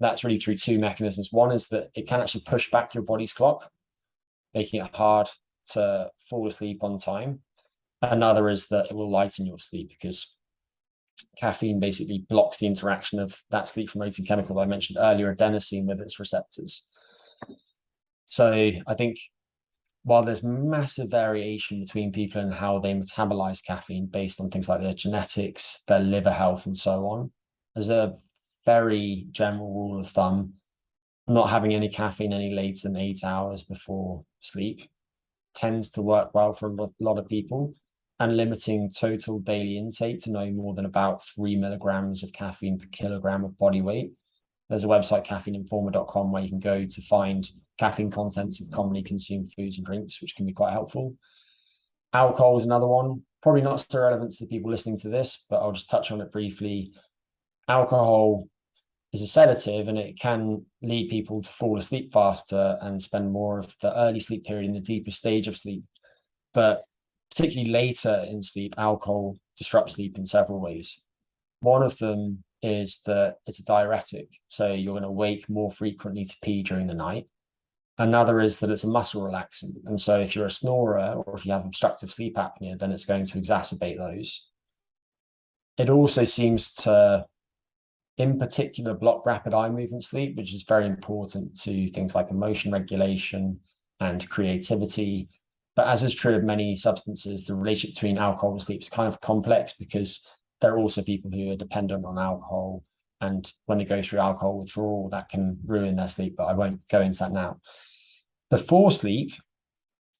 That's really through two mechanisms. One is that it can actually push back your body's clock, making it hard to fall asleep on time. Another is that it will lighten your sleep because caffeine basically blocks the interaction of that sleep promoting chemical I mentioned earlier, adenosine, with its receptors. So I think while there's massive variation between people and how they metabolize caffeine based on things like their genetics, their liver health, and so on, there's a very general rule of thumb: not having any caffeine any later than 8 hours before sleep tends to work well for a lot of people, and limiting total daily intake to no more than about 3 milligrams of caffeine per kilogram of body weight. There's a website, caffeineinformer.com, where you can go to find caffeine contents of commonly consumed foods and drinks, which can be quite helpful. Alcohol is another one, probably not so relevant to the people listening to this, but I'll just touch on it briefly. Alcohol is a sedative, and it can lead people to fall asleep faster and spend more of the early sleep period in the deeper stage of sleep. But particularly later in sleep, alcohol disrupts sleep in several ways. One of them is that it's a diuretic, so you're going to wake more frequently to pee during the night. Another is that it's a muscle relaxant, and so if you're a snorer or if you have obstructive sleep apnea, then it's going to exacerbate those. It also seems to, in particular, block rapid eye movement sleep, which is very important to things like emotion regulation and creativity. But as is true of many substances, the relationship between alcohol and sleep is kind of complex, because there are also people who are dependent on alcohol, and when they go through alcohol withdrawal, that can ruin their sleep, but I won't go into that now. Before sleep,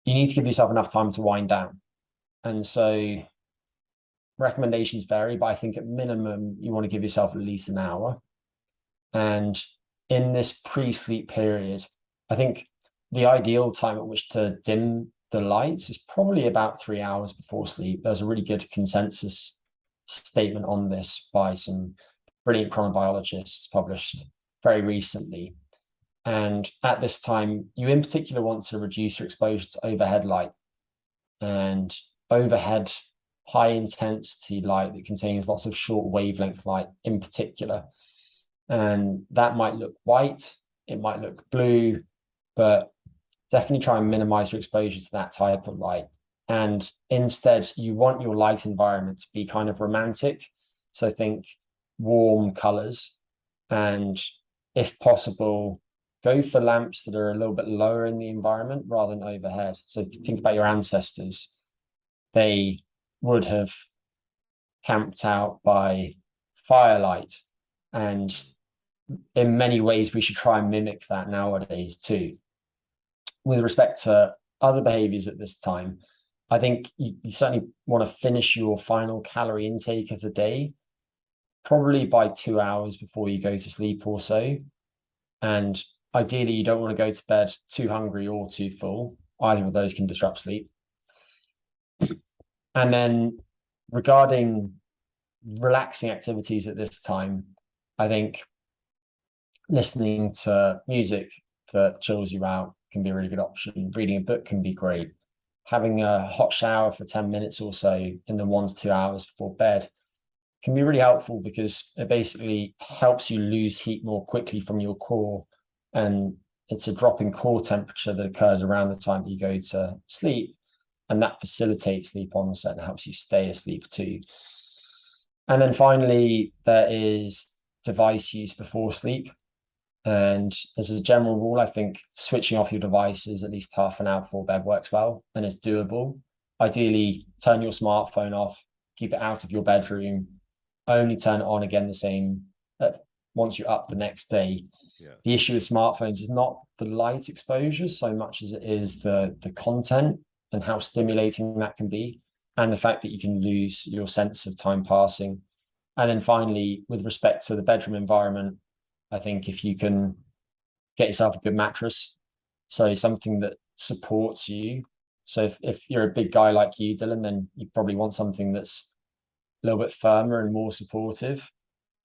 you need to give yourself enough time to wind down. And so recommendations vary, but I think at minimum, you want to give yourself at least an hour. And in this pre-sleep period, I think the ideal time at which to dim the lights is probably about 3 hours before sleep. There's a really good consensus statement on this by some brilliant chronobiologists published very recently. And at this time, you in particular want to reduce your exposure to overhead light, and overhead high intensity light that contains lots of short wavelength light in particular. And that might look white, it might look blue, but definitely try and minimize your exposure to that type of light. And instead, you want your light environment to be kind of romantic. So think warm colors, and if possible, go for lamps that are a little bit lower in the environment rather than overhead. So if you think about your ancestors, they would have camped out by firelight. And in many ways, we should try and mimic that nowadays too. With respect to other behaviors at this time, I think you certainly want to finish your final calorie intake of the day, probably by 2 hours before you go to sleep or so. And ideally, you don't want to go to bed too hungry or too full. Either of those can disrupt sleep. And then regarding relaxing activities at this time, I think listening to music that chills you out can be a really good option. Reading a book can be great. Having a hot shower for 10 minutes or so in the 1 to 2 hours before bed can be really helpful, because it basically helps you lose heat more quickly from your core. And it's a drop in core temperature that occurs around the time that you go to sleep. And that facilitates sleep onset and helps you stay asleep too. And then finally, there is device use before sleep. And as a general rule, I think switching off your devices at least half an hour before bed works well and is doable. Ideally, turn your smartphone off, keep it out of your bedroom, only turn it on again the same once you're up the next day. Yeah. The issue with smartphones is not the light exposure so much as it is the content and how stimulating that can be, and the fact that you can lose your sense of time passing. And then finally, with respect to the bedroom environment, I think if you can get yourself a good mattress, so something that supports you. So if you're a big guy like you, Dylan, then you probably want something that's a little bit firmer and more supportive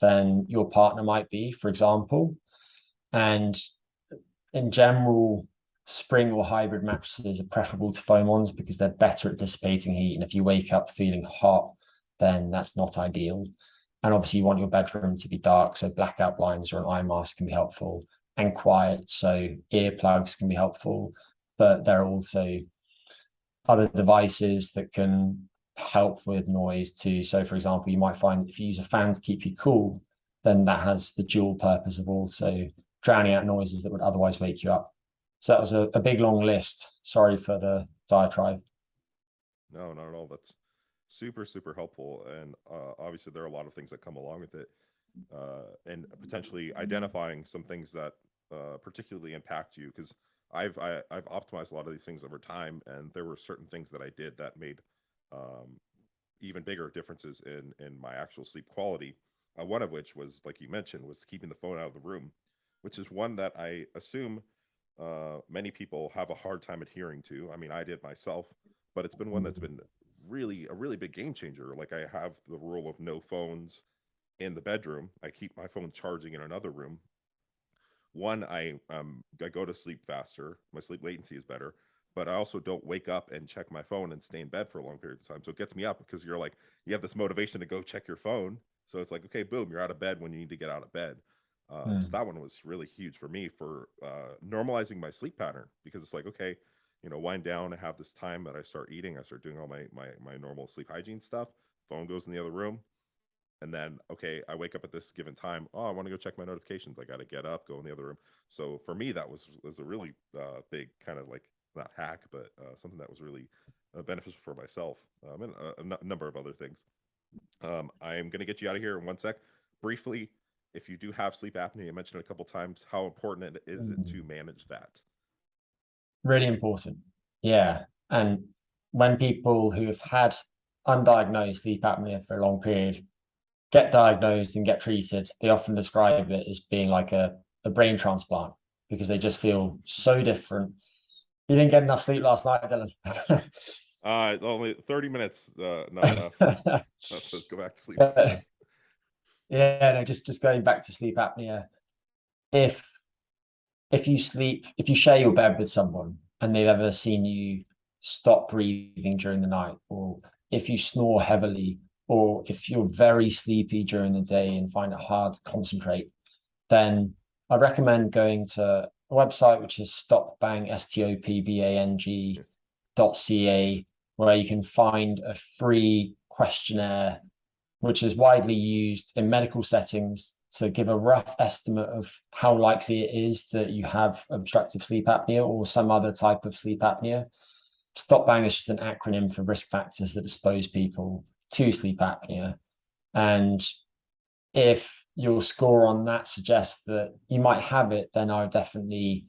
than your partner might be, for example. And in general, spring or hybrid mattresses are preferable to foam ones because they're better at dissipating heat. And if you wake up feeling hot, then that's not ideal. And obviously you want your bedroom to be dark, so blackout blinds or an eye mask can be helpful, and quiet, so earplugs can be helpful. But there are also other devices that can help with noise too. So for example, you might find if you use a fan to keep you cool, then that has the dual purpose of also drowning out noises that would otherwise wake you up. So that was a big long list. Sorry for the diatribe. No, not at all. That's super, super helpful. And obviously, there are a lot of things that come along with it, and potentially identifying some things that particularly impact you. Because I've optimized a lot of these things over time, and there were certain things that I did that made even bigger differences in my actual sleep quality. One of which was, like you mentioned, was keeping the phone out of the room, which is one that I assume many people have a hard time adhering to. I mean, I did myself, but it's been one that's been really a really big game changer. Like, I have the rule of no phones in the bedroom. I keep my phone charging in another room. One, I go to sleep faster. My sleep latency is better, but I also don't wake up and check my phone and stay in bed for a long period of time. So it gets me up because you're like, you have this motivation to go check your phone. So it's like, okay, boom, you're out of bed when you need to get out of bed. So that one was really huge for me for normalizing my sleep pattern, because it's like, okay, wind down. I have this time that I start eating. I start doing all my normal sleep hygiene stuff. Phone goes in the other room. And then, okay, I wake up at this given time. Oh, I want to go check my notifications. I got to get up, go in the other room. So for me, that was a really big kind of like, not hack, but something that was really beneficial for myself, and a number of other things. I am going to get you out of here in one sec. Briefly, if you do have sleep apnea, you mentioned it a couple times, how important it is to manage that? Really important. Yeah. And when people who have had undiagnosed sleep apnea for a long period get diagnosed and get treated, they often describe it as being like a brain transplant, because they just feel so different. You didn't get enough sleep last night, Dylan. Only 30 minutes, not enough. To go back to sleep after this. Yeah, no, just going back to sleep apnea. If you share your bed with someone and they've ever seen you stop breathing during the night, or if you snore heavily, or if you're very sleepy during the day and find it hard to concentrate, then I'd recommend going to a website which is Stopbang, Stopbang.ca, where you can find a free questionnaire which is widely used in medical settings to give a rough estimate of how likely it is that you have obstructive sleep apnea or some other type of sleep apnea. Stopbang is just an acronym for risk factors that expose people to sleep apnea. And if your score on that suggests that you might have it, then I would definitely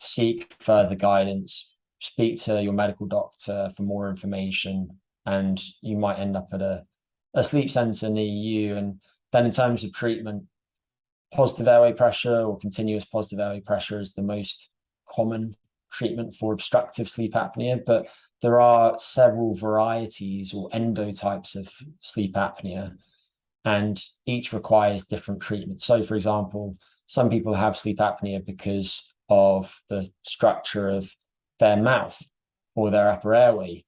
seek further guidance, speak to your medical doctor for more information, and you might end up at a sleep center near you. And then in terms of treatment, positive airway pressure or continuous positive airway pressure is the most common treatment for obstructive sleep apnea, but there are several varieties or endotypes of sleep apnea, and each requires different treatment. So, for example, some people have sleep apnea because of the structure of their mouth or their upper airway.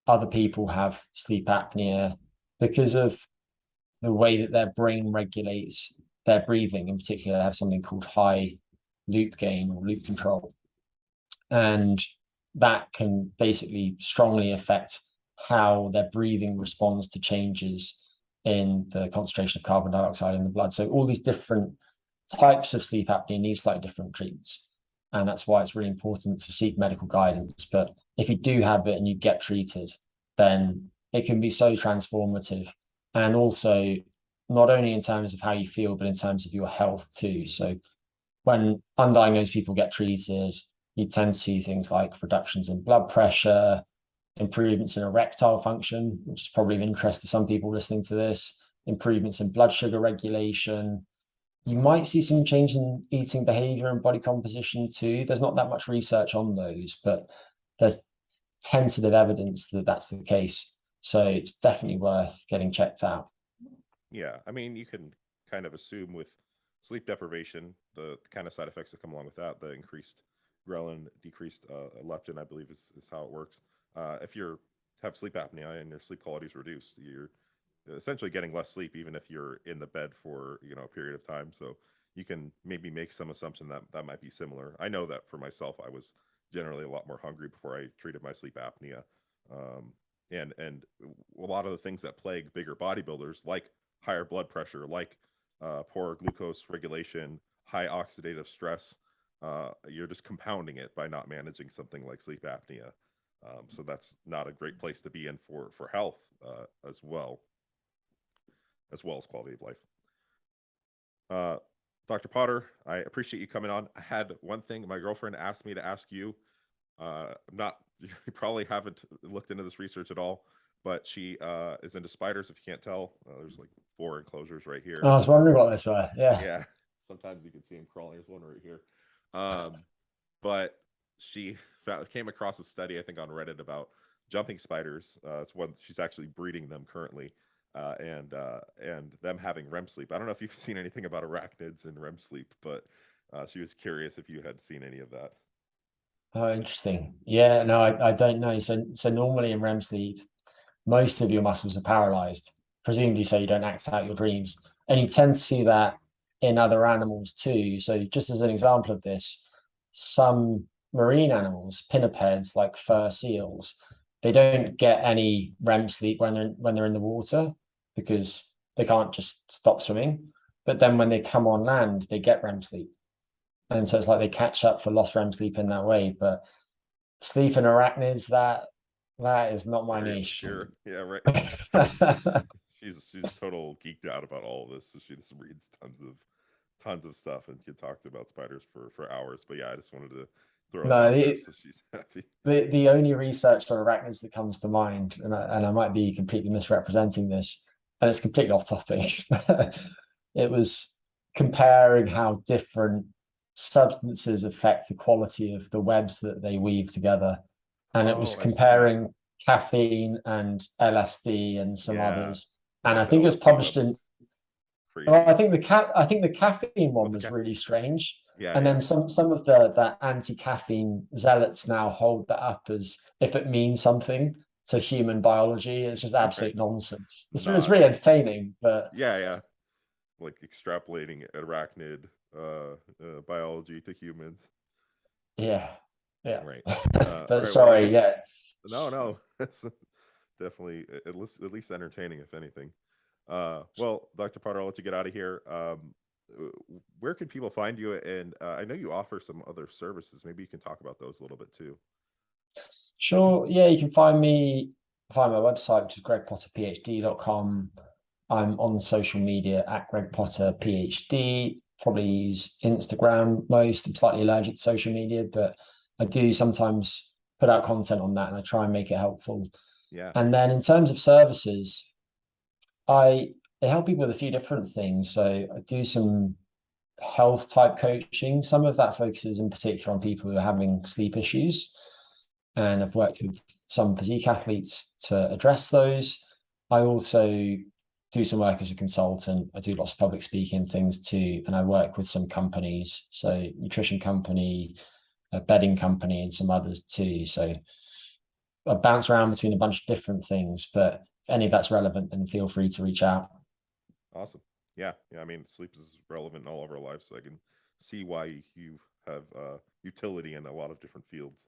Other people have sleep apnea because of the way that their brain regulates their breathing. In particular, they have something called high loop gain or loop control. And that can basically strongly affect how their breathing responds to changes in the concentration of carbon dioxide in the blood. So all these different types of sleep apnea need slightly different treatments. And that's why it's really important to seek medical guidance. But if you do have it and you get treated, then it can be so transformative. And also, not only in terms of how you feel, but in terms of your health too. So when undiagnosed people get treated, you tend to see things like reductions in blood pressure, improvements in erectile function, which is probably of interest to some people listening to this, improvements in blood sugar regulation. You might see some change in eating behavior and body composition too. There's not that much research on those, but there's tentative evidence that that's the case. So it's definitely worth getting checked out. Yeah, I mean, you can kind of assume with sleep deprivation, the kind of side effects that come along with that, the increased ghrelin, decreased leptin, I believe is how it works. If you have sleep apnea and your sleep quality is reduced, you're essentially getting less sleep, even if you're in the bed for a period of time. So you can maybe make some assumption that that might be similar. I know that for myself, I was generally a lot more hungry before I treated my sleep apnea, and a lot of the things that plague bigger bodybuilders, like higher blood pressure, like poor glucose regulation, high oxidative stress. You're just compounding it by not managing something like sleep apnea. So that's not a great place to be in for health as well as quality of life. Dr. Potter, I appreciate you coming on. I had one thing my girlfriend asked me to ask you. You probably haven't looked into this research at all, but she is into spiders. If you can't tell, there's like 4 enclosures right here. I was wondering what this were. Yeah. Yeah. Sometimes you can see them crawling. There's one right here. But she came across a study, I think, on Reddit about jumping spiders. It's one she's actually breeding them currently, and them having REM sleep. I don't know if you've seen anything about arachnids and REM sleep, but she was curious if you had seen any of that. Oh, interesting. Yeah, no, I don't know. So normally in REM sleep, most of your muscles are paralyzed, presumably so you don't act out your dreams. And you tend to see that in other animals too. So just as an example of this, some marine animals, pinnipeds like fur seals, they don't get any REM sleep when they're in the water because they can't just stop swimming. But then when they come on land, they get REM sleep. And so it's like they catch up for lost REM sleep in that way. But sleep in arachnids, that is not my Very niche. obscure. Yeah, right. She's total geeked out about all of this, so she just reads tons of stuff and can talk about spiders for hours. But yeah, I just wanted to throw that No, out there so she's happy. the only research on arachnids that comes to mind, and I might be completely misrepresenting this, and it's completely off topic. It was comparing how different substances affect the quality of the webs that they weave together. And it was Oh, I've seen that. comparing caffeine and LSD and some Yeah, others. And yeah. I The think it was LSD published web in, is well, crazy. I think the caffeine Oh, one the was cat. really strange. Yeah, And yeah. then some of the anti-caffeine zealots now hold that up as if it means something to human biology. It's just absolute Right. nonsense. It's Not. really entertaining, but Yeah, yeah. Like extrapolating arachnid biology to humans. yeah, yeah. Right. All But right. Well, I sorry, think yeah. no. It's definitely at least entertaining, if anything. Well, Dr. Potter, I'll let you get out of here. Where can people find you? And I know you offer some other services. Maybe you can talk about those a little bit too. Sure. Yeah, you can find my website, which is gregpotterphd.com. I'm on social media at Greg Potter PhD. Probably use Instagram most. I'm slightly allergic to social media, but I do sometimes put out content on that and I try and make it helpful. Yeah. And then in terms of services, I help people with a few different things. So I do some health type coaching. Some of that focuses in particular on people who are having sleep issues. And I've worked with some physique athletes to address those. I also do some work as a consultant. I do lots of public speaking things too. And I work with some companies, so nutrition company, a bedding company, and some others too. So I bounce around between a bunch of different things, but if any of that's relevant, then feel free to reach out. Awesome. Yeah. Yeah. I mean, sleep is relevant in all of our lives. So I can see why you have utility in a lot of different fields.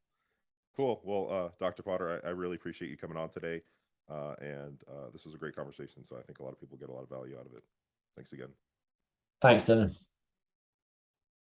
Cool. Well, Dr. Potter, I really appreciate you coming on today. And this was a great conversation. So I think a lot of people get a lot of value out of it. Thanks again. Thanks, Dylan.